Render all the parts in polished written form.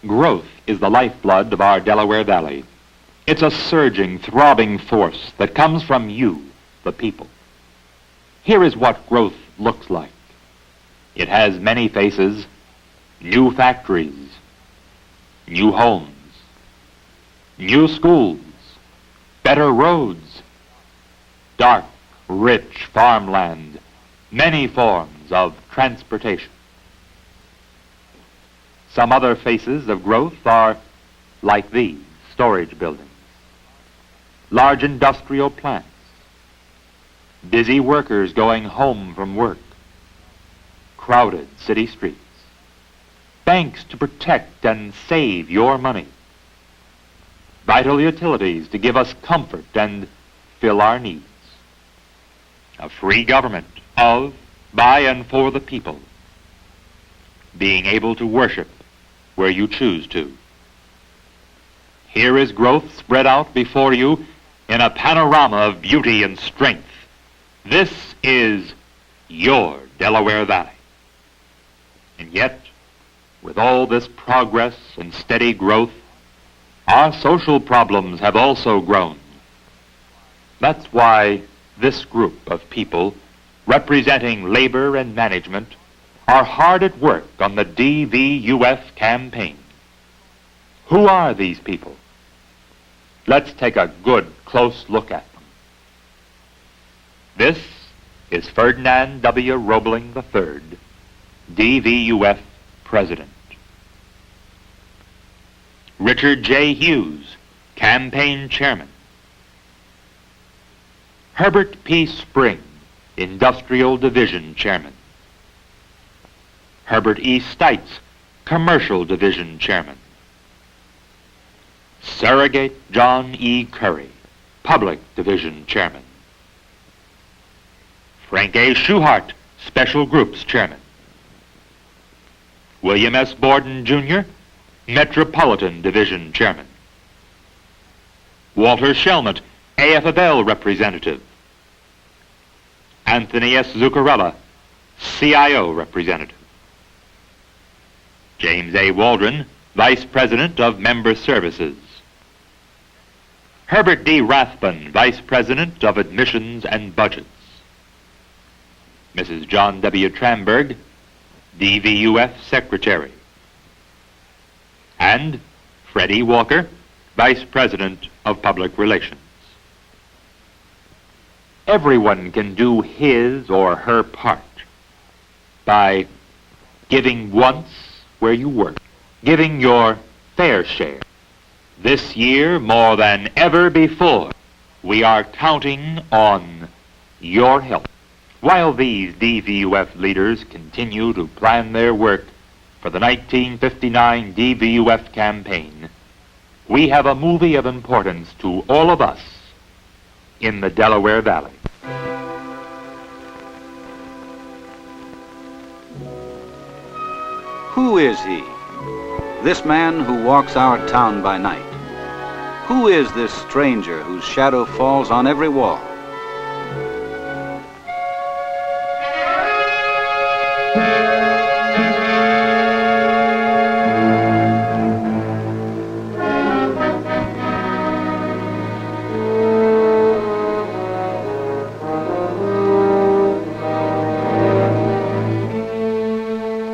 Growth is the lifeblood of our Delaware Valley. It's a surging, throbbing force that comes from you, the people. Here is what growth looks like. It has many faces: new factories, new homes, new schools, better roads, dark, rich farmland, many forms of transportation. Some other faces of growth are like these: storage buildings, large industrial plants, busy workers going home from work, crowded city streets, banks to protect and save your money, vital utilities to give us comfort and fill our needs, a free government of, by, and for the people, being able to worship where you choose to. Here is growth spread out before you in a panorama of beauty and strength. This is your Delaware Valley. And yet, with all this progress and steady growth, our social problems have also grown. That's why this group of people, representing labor and management, are hard at work on the DVUF campaign. Who are these people? Let's take a good, close look at them. This is Ferdinand W. Roebling III, DVUF President. Richard J. Hughes, Campaign Chairman. Herbert P. Spring, Industrial Division Chairman. Herbert E. Stites, Commercial Division Chairman. Surrogate John E. Curry, Public Division Chairman. Frank A. Schuhart, Special Groups Chairman. William S. Borden, Jr., Metropolitan Division Chairman. Walter Shelmut, AFL Representative. Anthony S. Zuccarella, CIO Representative. James A. Waldron, Vice President of Member Services. Herbert D. Rathbun, Vice President of Admissions and Budgets. Mrs. John W. Tramberg, DVUF Secretary. And Freddie Walker, Vice President of Public Relations. Everyone can do his or her part by giving once where you work, giving your fair share. This year, more than ever before, we are counting on your help. While these DVUF leaders continue to plan their work for the 1959 DVUF campaign, we have a movie of importance to all of us in the Delaware Valley. Who is he, this man who walks our town by night? Who is this stranger whose shadow falls on every wall?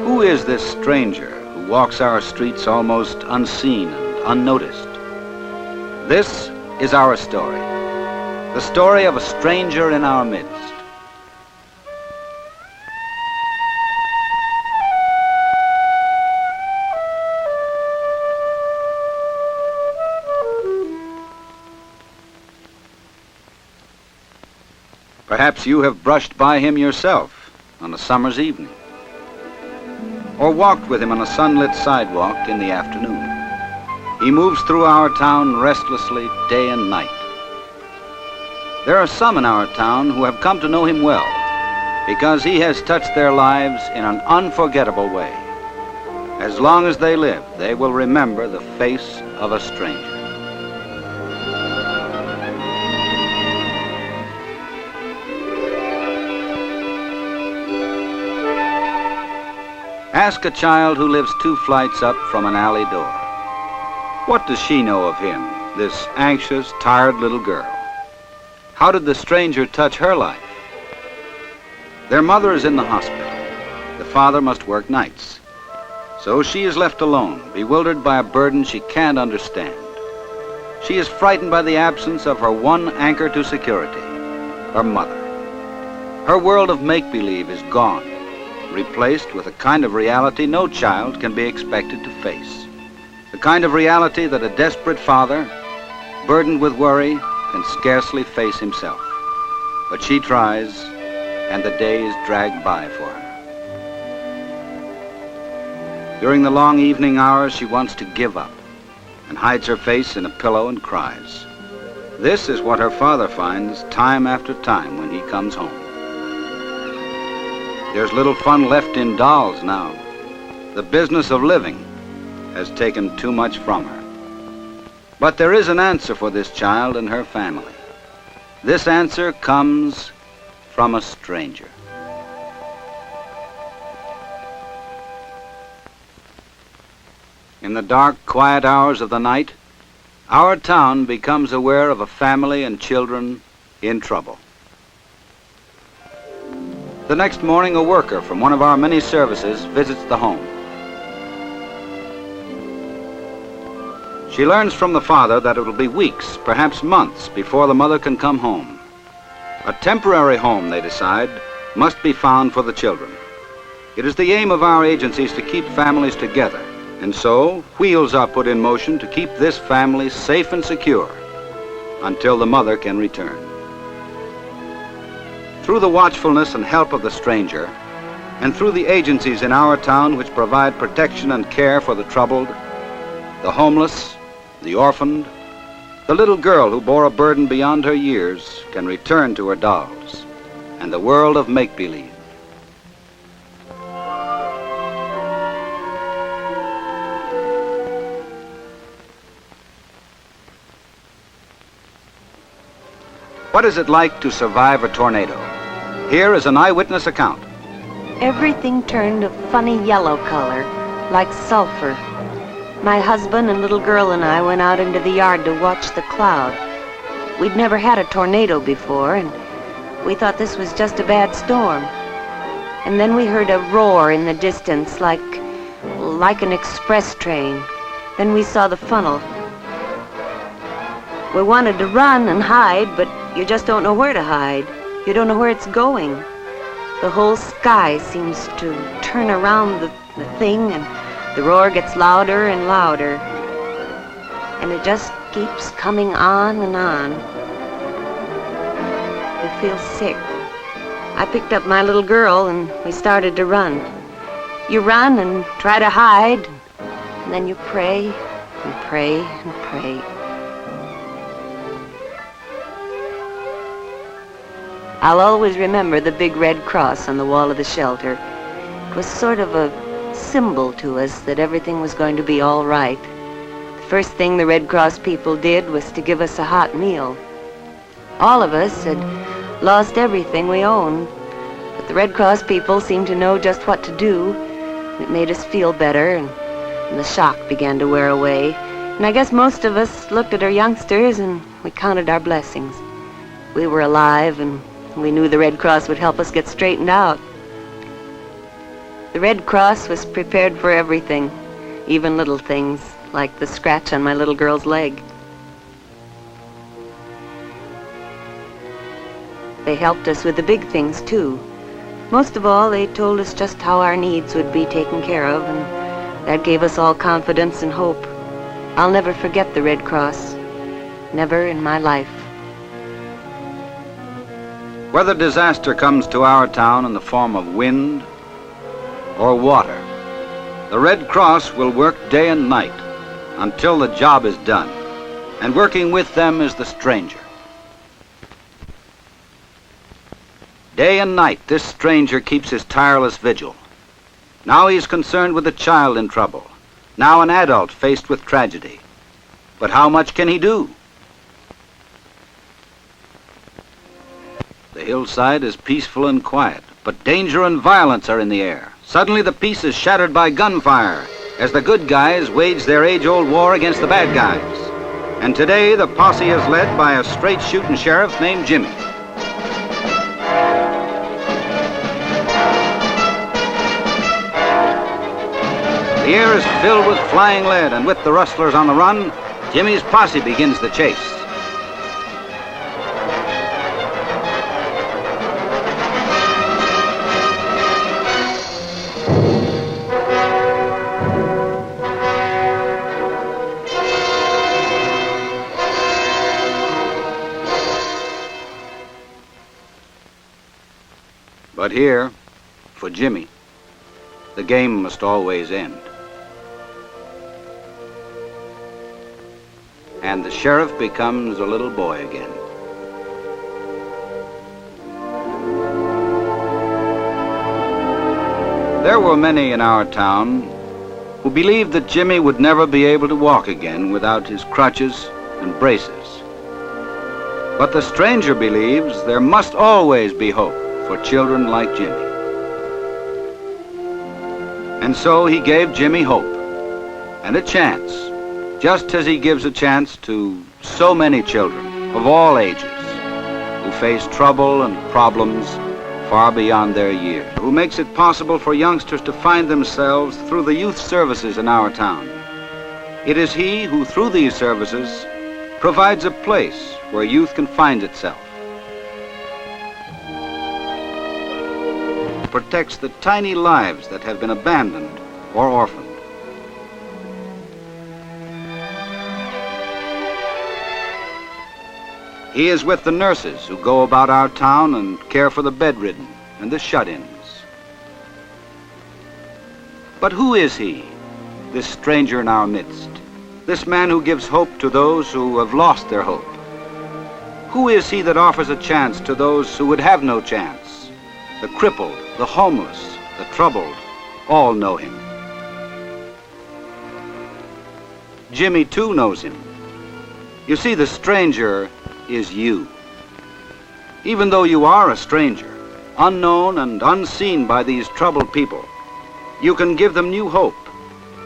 Who is this stranger who walks our streets almost unseen and unnoticed? This is our story, the story of a stranger in our midst. Perhaps you have brushed by him yourself on a summer's evening, or walked with him on a sunlit sidewalk in the afternoon. He moves through our town restlessly day and night. There are some in our town who have come to know him well because he has touched their lives in an unforgettable way. As long as they live, they will remember the face of a stranger. Ask a child who lives 2 flights up from an alley door. What does she know of him, this anxious, tired little girl? How did the stranger touch her life? Their mother is in the hospital. The father must work nights. So she is left alone, bewildered by a burden she can't understand. She is frightened by the absence of her one anchor to security, her mother. Her world of make-believe is gone, replaced with a kind of reality no child can be expected to face. The kind of reality that a desperate father, burdened with worry, can scarcely face himself. But she tries, and the days drag by for her. During the long evening hours, she wants to give up and hides her face in a pillow and cries. This is what her father finds time after time when he comes home. There's little fun left in dolls now. The business of living has taken too much from her. But there is an answer for this child and her family. This answer comes from a stranger. In the dark, quiet hours of the night, our town becomes aware of a family and children in trouble. The next morning, a worker from one of our many services visits the home. She learns from the father that it will be weeks, perhaps months, before the mother can come home. A temporary home, they decide, must be found for the children. It is the aim of our agencies to keep families together, and so wheels are put in motion to keep this family safe and secure until the mother can return. Through the watchfulness and help of the stranger, and through the agencies in our town which provide protection and care for the troubled, the homeless, the orphaned, the little girl who bore a burden beyond her years can return to her dolls and the world of make-believe. What is it like to survive a tornado? Here is an eyewitness account. Everything turned a funny yellow color, like sulfur. My husband and little girl and I went out into the yard to watch the cloud. We'd never had a tornado before, and we thought this was just a bad storm. And then we heard a roar in the distance, like an express train. Then we saw the funnel. We wanted to run and hide, but you just don't know where to hide. You don't know where it's going. The whole sky seems to turn around the thing, and the roar gets louder and louder. And it just keeps coming on and on. You feel sick. I picked up my little girl and we started to run. You run and try to hide, and then you pray and pray and pray. I'll always remember the big red cross on the wall of the shelter. It was sort of a symbol to us that everything was going to be all right. The first thing the Red Cross people did was to give us a hot meal. All of us had lost everything we owned, but the Red Cross people seemed to know just what to do. It made us feel better, and the shock began to wear away. And I guess most of us looked at our youngsters and we counted our blessings. We were alive, and we knew the Red Cross would help us get straightened out. The Red Cross was prepared for everything, even little things, like the scratch on my little girl's leg. They helped us with the big things, too. Most of all, they told us just how our needs would be taken care of, and that gave us all confidence and hope. I'll never forget the Red Cross. Never in my life. Whether disaster comes to our town in the form of wind or water, the Red Cross will work day and night until the job is done, and working with them is the stranger. Day and night, this stranger keeps his tireless vigil. Now he's concerned with a child in trouble, now an adult faced with tragedy. But how much can he do? The hillside is peaceful and quiet, but danger and violence are in the air. Suddenly the peace is shattered by gunfire, as the good guys wage their age-old war against the bad guys. And today, the posse is led by a straight-shooting sheriff named Jimmy. The air is filled with flying lead, and with the rustlers on the run, Jimmy's posse begins the chase. But here, for Jimmy, the game must always end. And the sheriff becomes a little boy again. There were many in our town who believed that Jimmy would never be able to walk again without his crutches and braces. But the stranger believes there must always be hope for children like Jimmy. And so he gave Jimmy hope and a chance, just as he gives a chance to so many children of all ages who face trouble and problems far beyond their years, who makes it possible for youngsters to find themselves through the youth services in our town. It is he who, through these services, provides a place where youth can find itself, protects the tiny lives that have been abandoned or orphaned. He is with the nurses who go about our town and care for the bedridden and the shut-ins. But who is he, this stranger in our midst, this man who gives hope to those who have lost their hope? Who is he that offers a chance to those who would have no chance? The crippled, the homeless, the troubled, all know him. Jimmy, too, knows him. You see, the stranger is you. Even though you are a stranger, unknown and unseen by these troubled people, you can give them new hope.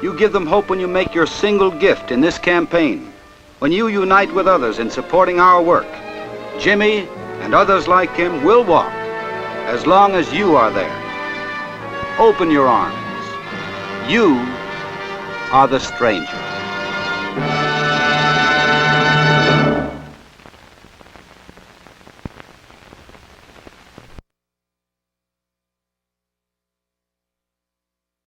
You give them hope when you make your single gift in this campaign, when you unite with others in supporting our work. Jimmy and others like him will walk as long as you are there. Open your arms. You are the stranger.